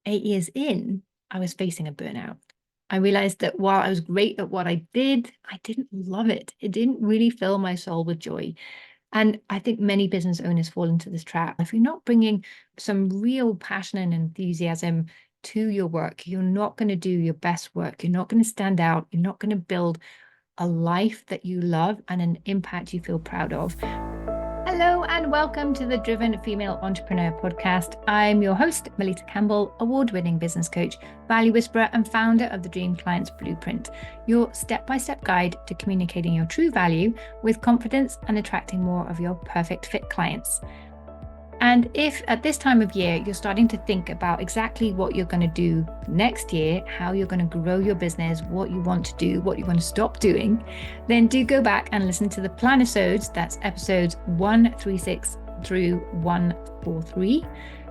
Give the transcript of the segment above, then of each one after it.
8 years in, I was facing a burnout. I realized that while I was great at what I did, I didn't love it. It didn't really fill my soul with joy. And I think many business owners fall into this trap. If you're not bringing some real passion and enthusiasm to your work, you're not going to do your best work. You're not going to stand out. You're not going to build a life that you love and an impact you feel proud of. Hello and welcome to the Driven Female Entrepreneur Podcast. I'm your host, Melitta Campbell, award-winning business coach, value whisperer, and founder of the Dream Clients Blueprint, your step-by-step guide to communicating your true value with confidence and attracting more of your perfect fit clients. And if at this time of year, you're starting to think about exactly what you're going to do next year, how you're going to grow your business, what you want to do, what you want to stop doing, then do go back and listen to the planisodes. That's episodes 136 through 143.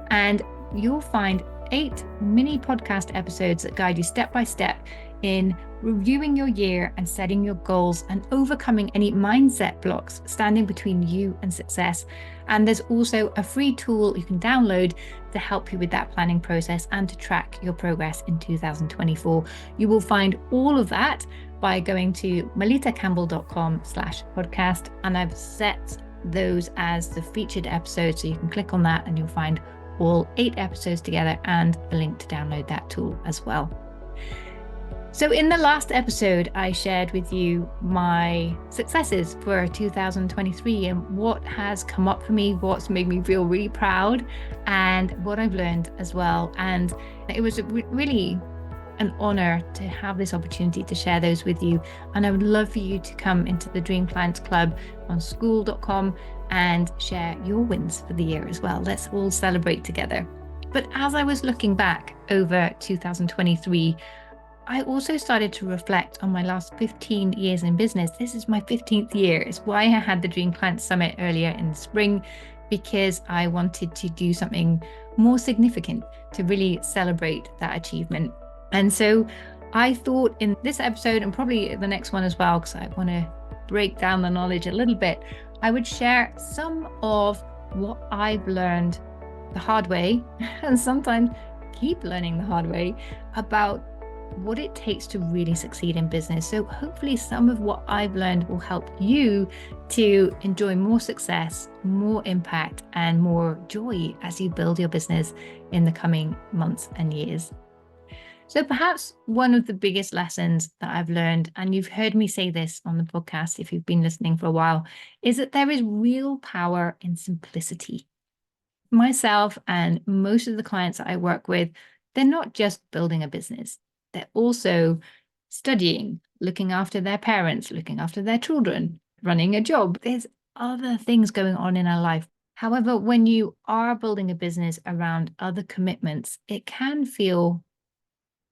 And you'll find 8 mini podcast episodes that guide you step by step in reviewing your year and setting your goals and overcoming any mindset blocks standing between you and success. And there's also a free tool you can download to help you with that planning process and to track your progress in 2024. You will find all of that by going to melittacampbell.com/podcast. And I've set those as the featured episodes. So you can click on that and you'll find all 8 episodes together and a link to download that tool as well. So in the last episode, I shared with you my successes for 2023 and what has come up for me, what's made me feel really proud, and what I've learned as well. And it was really an honor to have this opportunity to share those with you. And I would love for you to come into the Dream Clients Club on school.com and share your wins for the year as well. Let's all celebrate together. But as I was looking back over 2023, I also started to reflect on my last 15 years in business. This is my 15th year. It's why I had the Dream Clients Summit earlier in the spring, because I wanted to do something more significant to really celebrate that achievement. And so I thought in this episode, and probably the next one as well, because I want to break down the knowledge a little bit, I would share some of what I've learned the hard way, and sometimes keep learning the hard way, about what it takes to really succeed in business. So hopefully some of what I've learned will help you to enjoy more success, more impact, and more joy as you build your business in the coming months and years. So perhaps one of the biggest lessons that I've learned, and you've heard me say this on the podcast if you've been listening for a while, is that there is real power in simplicity. Myself and most of the clients that I work with, they're not just building a business. They're also studying, looking after their parents, looking after their children, running a job. There's other things going on in our life. However, when you are building a business around other commitments, it can feel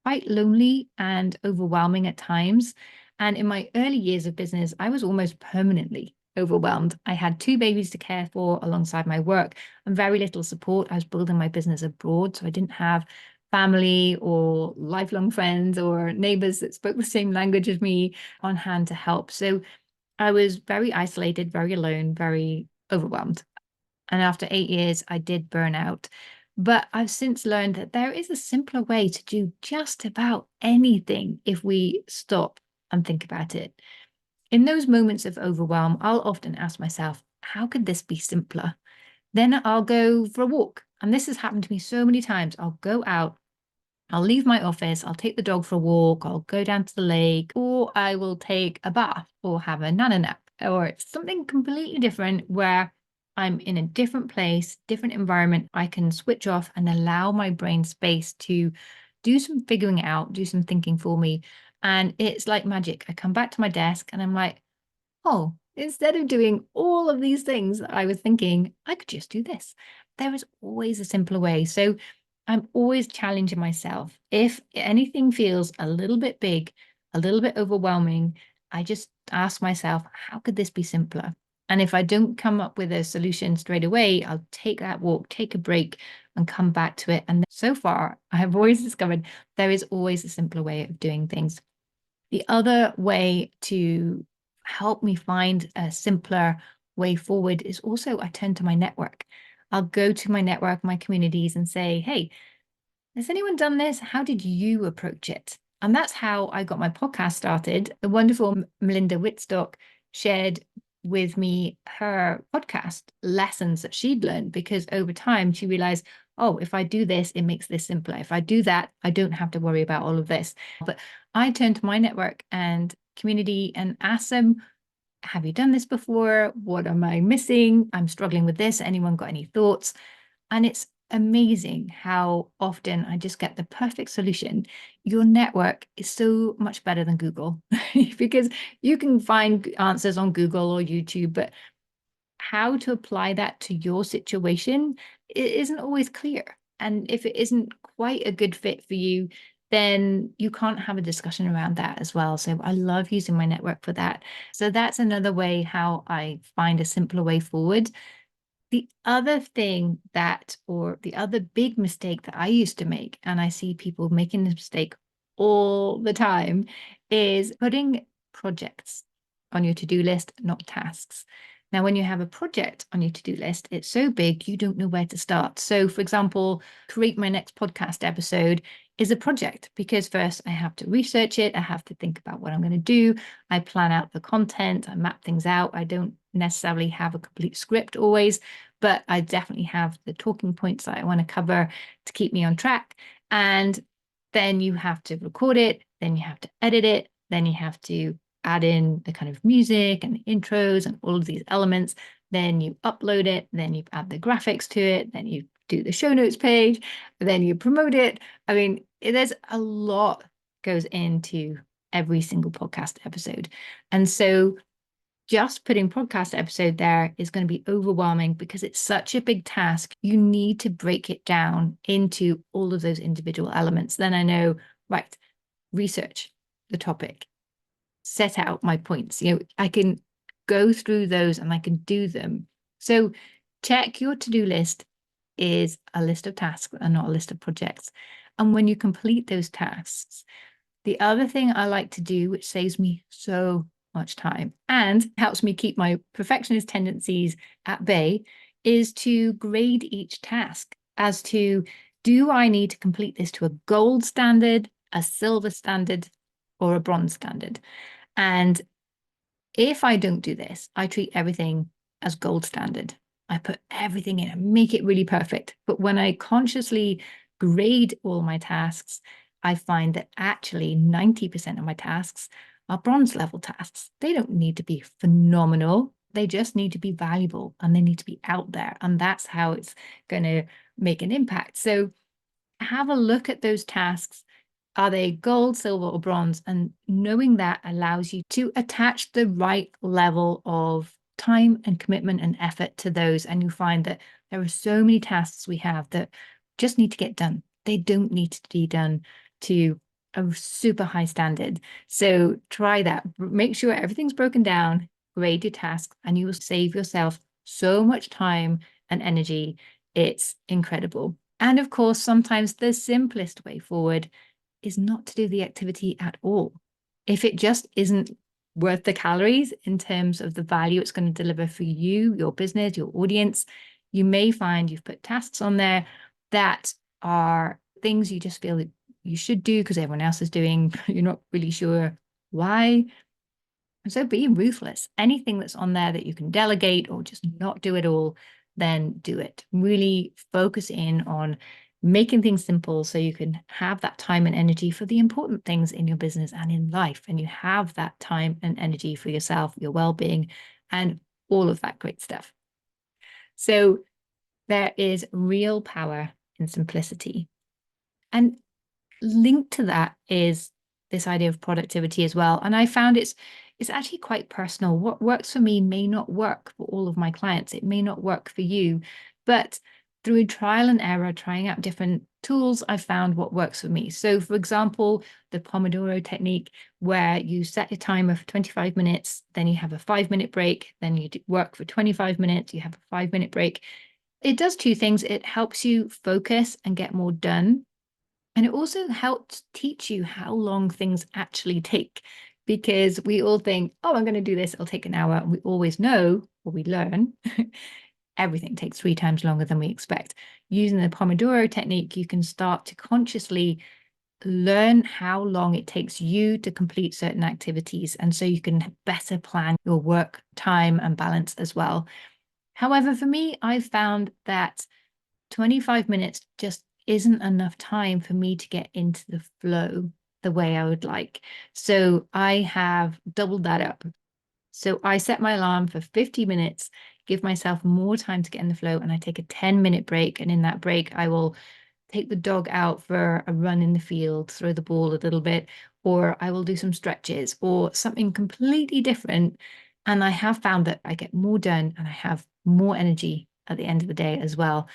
quite lonely and overwhelming at times. And in my early years of business, I was almost permanently overwhelmed. I had 2 babies to care for alongside my work and very little support. I was building my business abroad, so I didn't have family or lifelong friends or neighbors that spoke the same language as me on hand to help. So I was very isolated, very alone, very overwhelmed. And after 8 years, I did burn out. But I've since learned that there is a simpler way to do just about anything if we stop and think about it. In those moments of overwhelm, I'll often ask myself, how could this be simpler? Then I'll go for a walk. And this has happened to me so many times. I'll go out, I'll leave my office, I'll take the dog for a walk, I'll go down to the lake, or I will take a bath or have a nana nap or something completely different where I'm in a different place, different environment. I can switch off and allow my brain space to do some figuring out, do some thinking for me. And it's like magic. I come back to my desk and I'm like, oh, instead of doing all of these things that I was thinking, I could just do this. There is always a simpler way. So I'm always challenging myself. If anything feels a little bit big, a little bit overwhelming, I just ask myself, how could this be simpler? And if I don't come up with a solution straight away, I'll take that walk, take a break, and come back to it. And so far, I have always discovered there is always a simpler way of doing things. The other way to help me find a simpler way forward is also I turn to my network. I'll go to my network, my communities, and say, hey, Has anyone done this? How did you approach it? And that's how I got my podcast started. The wonderful Melinda Whitstock shared with me her podcast lessons that she'd learned, because over time she realized, oh, if I do this, it makes this simpler. If I do that, I don't have to worry about all of this. But I turned to my network and community and asked them, have you done this before? What am I missing? I'm struggling with this. Anyone got any thoughts? And it's amazing how often I just get the perfect solution. Your network is so much better than Google because you can find answers on Google or YouTube, but how to apply that to your situation, it isn't always clear. And if it isn't quite a good fit for you, then you can't have a discussion around that as well. So I love using my network for that. So that's another way how I find a simpler way forward. The other thing that, or the other big mistake that I used to make, and I see people making this mistake all the time, is putting projects on your to-do list, not tasks. Now, when you have a project on your to-do list, it's so big, you don't know where to start. So, for example, create my next podcast episode is a project because first I have to research it. I have to think about what I'm going to do. I plan out the content. I map things out. I don't necessarily have a complete script always, but I definitely have the talking points that I want to cover to keep me on track. And then you have to record it. Then you have to edit it. Then you have to add in the kind of music and the intros and all of these elements. Then you upload it. Then you add the graphics to it. Then you do the show notes page. Then you promote it. I mean, there's a lot goes into every single podcast episode. And so just putting podcast episode there is going to be overwhelming because it's such a big task. You need to break it down into all of those individual elements. Then I know, right, research the topic, set out my points. I can go through those and I can do them. So check your to-do list is a list of tasks and not a list of projects. And when you complete those tasks, the other thing I like to do, which saves me so much time and helps me keep my perfectionist tendencies at bay, is to grade each task as to, do I need to complete this to a gold standard, a silver standard, or a bronze standard? And if I don't do this, I treat everything as gold standard. I put everything in and make it really perfect. But when I consciously grade all my tasks, I find that actually 90% of my tasks are bronze level tasks. They don't need to be phenomenal. They just need to be valuable and they need to be out there. And that's how it's going to make an impact. So have a look at those tasks. Are they gold, silver, or bronze? And knowing that allows you to attach the right level of time and commitment and effort to those. And you find that there are so many tasks we have that just need to get done. They don't need to be done to a super high standard. So try that. Make sure everything's broken down, grade your tasks, and you will save yourself so much time and energy. It's incredible. And of course, sometimes the simplest way forward is not to do the activity at all. If it just isn't worth the calories in terms of the value it's going to deliver for you, your business, your audience, you may find you've put tasks on there that are things you just feel that you should do because everyone else is doing. You're not really sure why. So be ruthless. Anything that's on there that you can delegate or just not do at all, then do it. Really focus in on making things simple so you can have that time and energy for the important things in your business and in life. And you have that time and energy for yourself, your well-being, and all of that great stuff. So there is real power in simplicity. And linked to that is this idea of productivity as well. And I found it's actually quite personal. What works for me may not work for all of my clients. It may not work for you, but through trial and error, trying out different tools, I found what works for me. So for example, the Pomodoro technique, where you set your timer for 25 minutes, then you have a 5-minute break, then you work for 25 minutes, you have a 5-minute break. It does two things. It helps you focus and get more done. And it also helps teach you how long things actually take, because we all think, oh, I'm going to do this, it'll take an hour. And we always know, or we learn, everything takes 3 times longer than we expect. Using the Pomodoro technique, you can start to consciously learn how long it takes you to complete certain activities. And so you can better plan your work time and balance as well. However, for me, I've found that 25 minutes just isn't enough time for me to get into the flow the way I would like. So I have doubled that up. So I set my alarm for 50 minutes, give myself more time to get in the flow, and I take a 10-minute break. And in that break, I will take the dog out for a run in the field, throw the ball a little bit, or I will do some stretches or something completely different. And I have found that I get more done and I have more energy at the end of the day as well.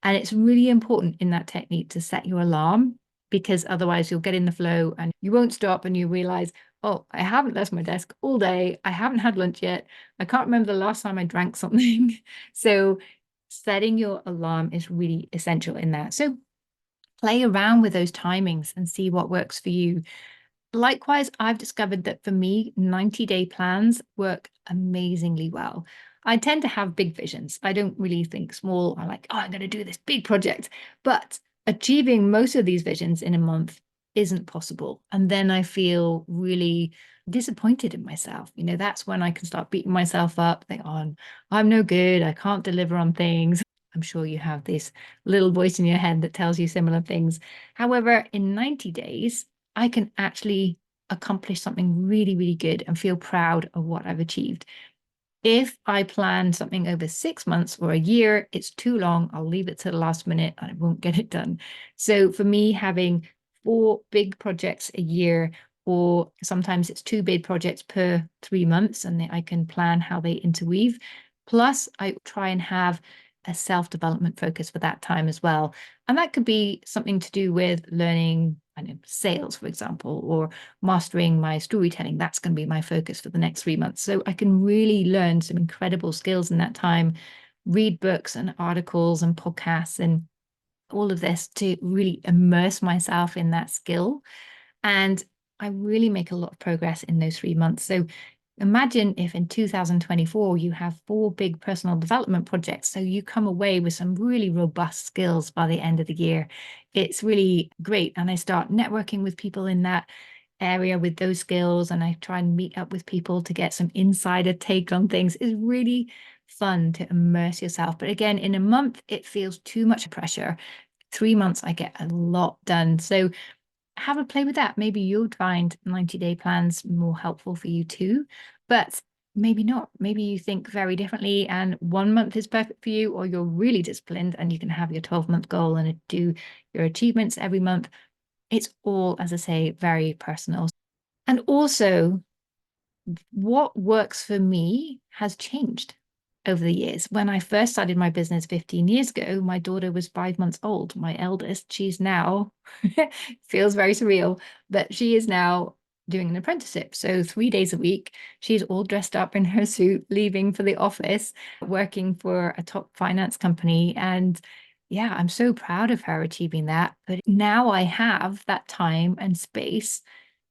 And it's really important in that technique to set your alarm, because otherwise you'll get in the flow and you won't stop and you realize, oh, I haven't left my desk all day. I haven't had lunch yet. I can't remember the last time I drank something. So setting your alarm is really essential in that. So play around with those timings and see what works for you. Likewise, I've discovered that for me, 90-day plans work amazingly well. I tend to have big visions. I don't really think small. I'm like, oh, I'm going to do this big project. But achieving most of these visions in a month isn't possible. And then I feel really disappointed in myself. That's when I can start beating myself up, think, oh, I'm no good. I can't deliver on things. I'm sure you have this little voice in your head that tells you similar things. However, in 90 days, I can actually accomplish something really, really good and feel proud of what I've achieved. If I plan something over 6 months or a year, it's too long. I'll leave it to the last minute and I won't get it done. So for me, having 4 big projects a year, or sometimes it's 2 big projects per 3 months, and I can plan how they interweave. Plus, I try and have a self-development focus for that time as well. And that could be something to do with learning, I know, sales, for example, or mastering my storytelling. That's going to be my focus for the next 3 months. So I can really learn some incredible skills in that time, read books and articles and podcasts and all of this to really immerse myself in that skill. And I really make a lot of progress in those 3 months. So imagine if in 2024 you have 4 big personal development projects. So you come away with some really robust skills by the end of the year. It's really great. And I start networking with people in that area with those skills. And I try and meet up with people to get some insider take on things. It's really fun to immerse yourself. But again, in a month, it feels too much pressure. 3 months, I get a lot done. So have a play with that. Maybe you'll find 90-day plans more helpful for you too, but maybe not. Maybe you think very differently and 1 month is perfect for you, or you're really disciplined and you can have your 12-month goal and do your achievements every month. It's all, as I say, very personal. And also, what works for me has changed over the years. When I first started my business 15 years ago, my daughter was 5 months old. My eldest, she's now, feels very surreal, but she is now doing an apprenticeship. So 3 days a week, she's all dressed up in her suit, leaving for the office, working for a top finance company. And yeah, I'm so proud of her achieving that. But now I have that time and space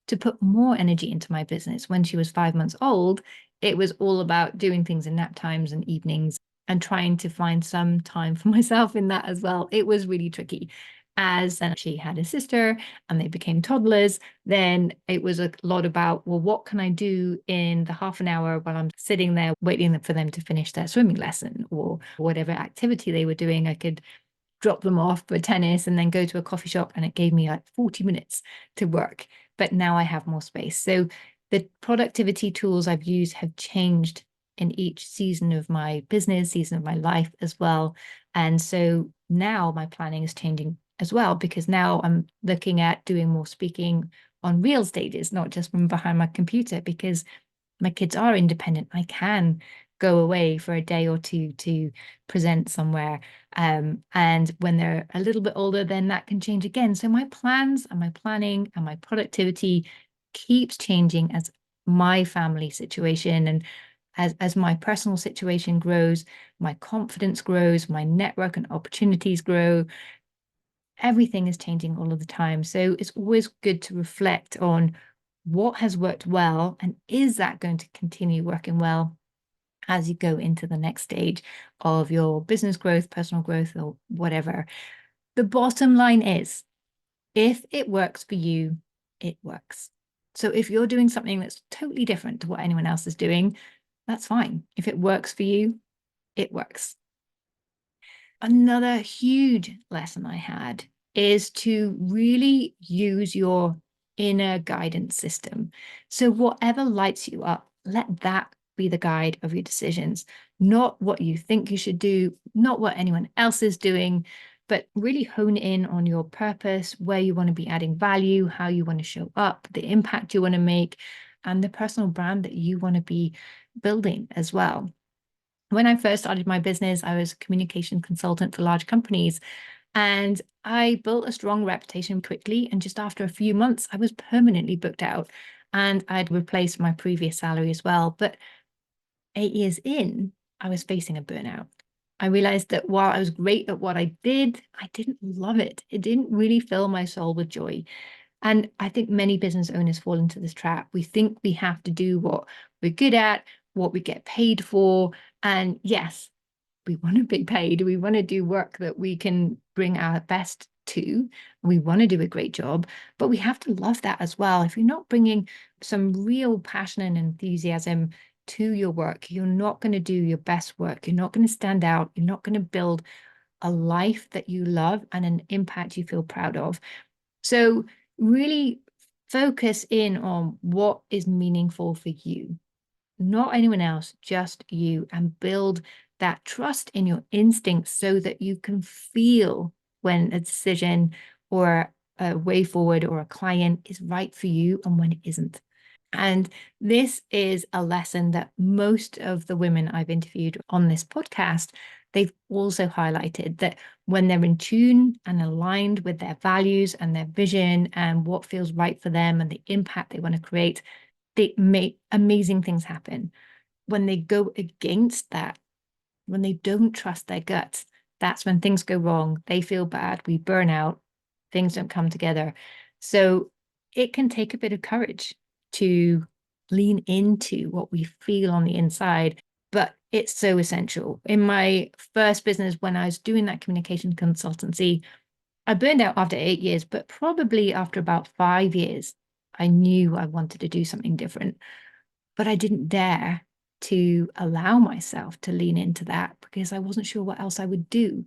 to put more energy into my business. When she was 5 months old, it was all about doing things in nap times and evenings and trying to find some time for myself in that as well. It was really tricky. As then she had a sister and they became toddlers, then it was a lot about, well, what can I do in the half an hour while I'm sitting there waiting for them to finish their swimming lesson or whatever activity they were doing? I could drop them off for tennis and then go to a coffee shop, and it gave me like 40 minutes to work. But now I have more space. So the productivity tools I've used have changed in each season of my business, season of my life as well. And so now my planning is changing as well, because now I'm looking at doing more speaking on real stages, not just from behind my computer, because my kids are independent. I can go away for a day or two to present somewhere. And when they're a little bit older, then that can change again. So my plans and my planning and my productivity keeps changing as my family situation and as my personal situation grows, my confidence grows, my network and opportunities grow. Everything is changing all of the time. So it's always good to reflect on what has worked well and is that going to continue working well as you go into the next stage of your business growth, personal growth, or whatever. The bottom line is, if it works for you, it works. So if you're doing something that's totally different to what anyone else is doing, that's fine. If it works for you, it works. Another huge lesson I had is to really use your inner guidance system. So whatever lights you up, let that be the guide of your decisions, not what you think you should do, not what anyone else is doing, but really hone in on your purpose, where you want to be adding value, how you want to show up, the impact you want to make, and the personal brand that you want to be building as well. When I first started my business, I was a communication consultant for large companies, and I built a strong reputation quickly. And just after a few months, I was permanently booked out, and I'd replaced my previous salary as well. But 8 years in, I was facing a burnout. I realized that while I was great at what I did, I didn't love it. It didn't really fill my soul with joy. And I think many business owners fall into this trap. We think we have to do what we're good at, what we get paid for. And yes, we want to be paid. We want to do work that we can bring our best to. We want to do a great job, but we have to love that as well. If you're not bringing some real passion and enthusiasm to your work, you're not going to do your best work. You're not going to stand out. You're not going to build a life that you love and an impact you feel proud of. So really focus in on what is meaningful for you, not anyone else, just you, and build that trust in your instincts so that you can feel when a decision or a way forward or a client is right for you and when it isn't. And this is a lesson that most of the women I've interviewed on this podcast, they've also highlighted that when they're in tune and aligned with their values and their vision and what feels right for them and the impact they want to create, they make amazing things happen. When they go against that, when they don't trust their guts, that's when things go wrong. They feel bad. We burn out. Things don't come together. So it can take a bit of courage to lean into what we feel on the inside, but it's so essential. In my first business, when I was doing that communication consultancy, I burned out after 8 years, but probably after about 5 years, I knew I wanted to do something different, but I didn't dare to allow myself to lean into that because I wasn't sure what else I would do.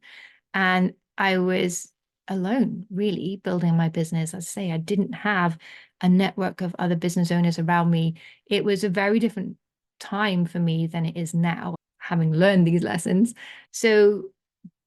And I was alone, really, building my business. As I say, I didn't have a network of other business owners around me. It was a very different time for me than it is now, having learned these lessons. So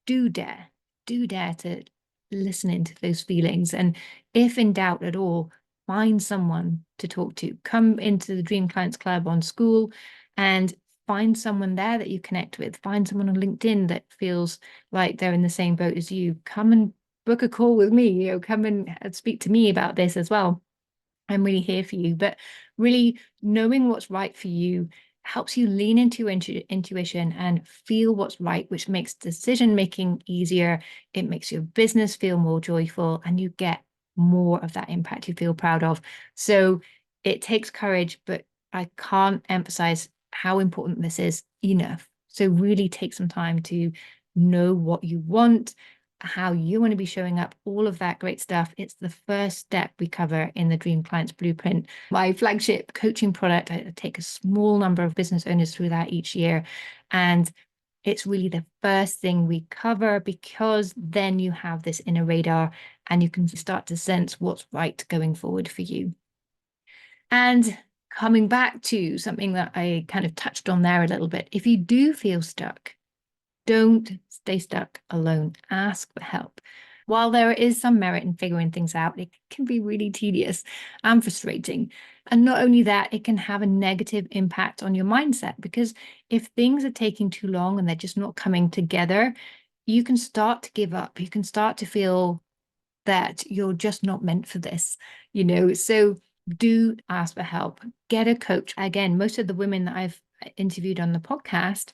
do dare, do dare to listen into those feelings. And if in doubt at all, find someone to talk to. Come into the Dream Clients Club on School and find someone there that you connect with. Find someone on LinkedIn that feels like they're in the same boat as you. Come and book a call with me. Come and speak to me about this as well. I'm really here for you. But really knowing what's right for you helps you lean into intuition and feel what's right, which makes decision making easier. It makes your business feel more joyful, and you get more of that impact you feel proud of. So it takes courage, but I can't emphasize how important this is enough. So really take some time to know what you want, how you want to be showing up, all of that great stuff. It's the first step we cover in the Dream Clients Blueprint, my flagship coaching product. I take a small number of business owners through that each year. And it's really the first thing we cover, because then you have this inner radar and you can start to sense what's right going forward for you. And coming back to something that I kind of touched on there a little bit, if you do feel stuck, don't stay stuck alone. Ask for help. While there is some merit in figuring things out, it can be really tedious and frustrating. And not only that, it can have a negative impact on your mindset, because if things are taking too long and they're just not coming together, you can start to give up. You can start to feel that you're just not meant for this, So do ask for help. Get a coach. Again, most of the women that I've interviewed on the podcast,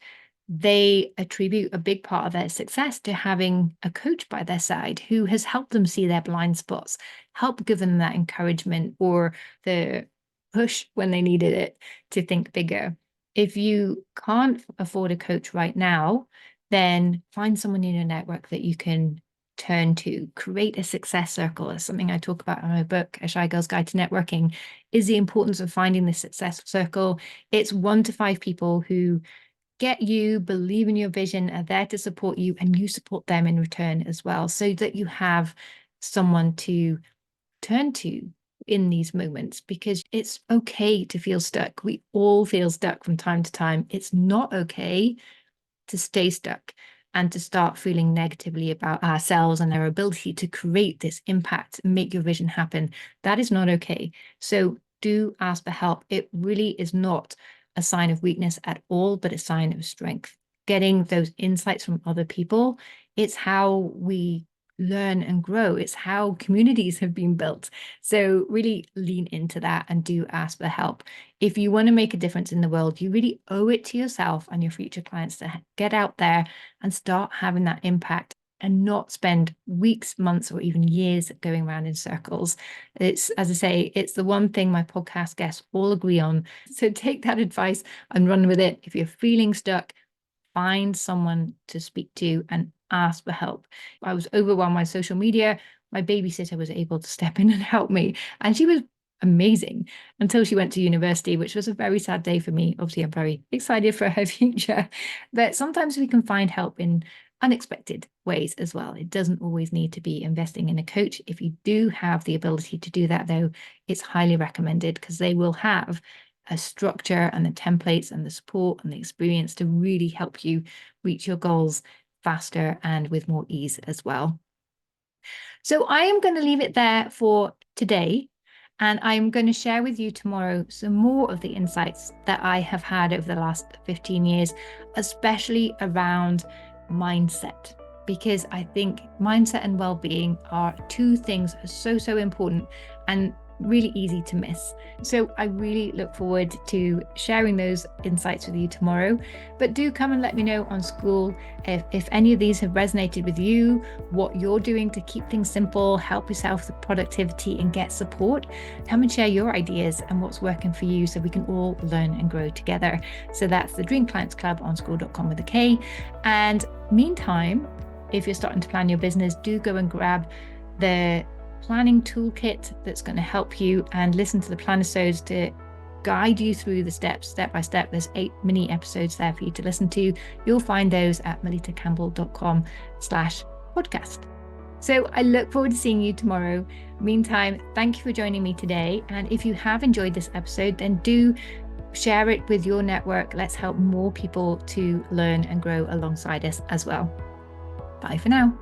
they attribute a big part of their success to having a coach by their side who has helped them see their blind spots, help give them that encouragement or the push when they needed it to think bigger. If you can't afford a coach right now, then find someone in your network that you can turn to. Create a success circle. It's something I talk about in my book, A Shy Girl's Guide to Networking, is the importance of finding this success circle. It's 1 to 5 people who get you, believe in your vision, are there to support you, and you support them in return as well, so that you have someone to turn to in these moments, because it's okay to feel stuck. We all feel stuck from time to time. It's not okay to stay stuck and to start feeling negatively about ourselves and our ability to create this impact and make your vision happen. That is not okay. So do ask for help. It really is not a sign of weakness at all, but a sign of strength. Getting those insights from other people, it's how we learn and grow. It's how communities have been built. So really lean into that and do ask for help. If you want to make a difference in the world, you really owe it to yourself and your future clients to get out there and start having that impact and not spend weeks, months, or even years going around in circles. It's, as I say, it's the one thing my podcast guests all agree on. So take that advice and run with it. If you're feeling stuck, find someone to speak to and ask for help. I was overwhelmed by social media. My babysitter was able to step in and help me, and she was amazing until she went to university, which was a very sad day for me. Obviously, I'm very excited for her future, but sometimes we can find help in unexpected ways as well. It doesn't always need to be investing in a coach. If you do have the ability to do that, though, it's highly recommended, because they will have a structure and the templates and the support and the experience to really help you reach your goals faster and with more ease as well. So I am going to leave it there for today, and I'm going to share with you tomorrow some more of the insights that I have had over the last 15 years, especially around mindset, because I think mindset and well-being are 2 things so important and really easy to miss. So I really look forward to sharing those insights with you tomorrow. But do come and let me know on School if any of these have resonated with you, what you're doing to keep things simple, help yourself with productivity and get support. Come and share your ideas and what's working for you, so we can all learn and grow together. So that's the Dream Clients Club on school.com with a K. And meantime, if you're starting to plan your business, do go and grab the planning toolkit that's going to help you, and listen to the planisodes to guide you through the steps, step by step. There's 8 mini episodes there for you to listen to. You'll find those at melittacampbell.com/podcast. So I look forward to seeing you tomorrow. Meantime, thank you for joining me today. And if you have enjoyed this episode, then do share it with your network. Let's help more people to learn and grow alongside us as well. Bye for now.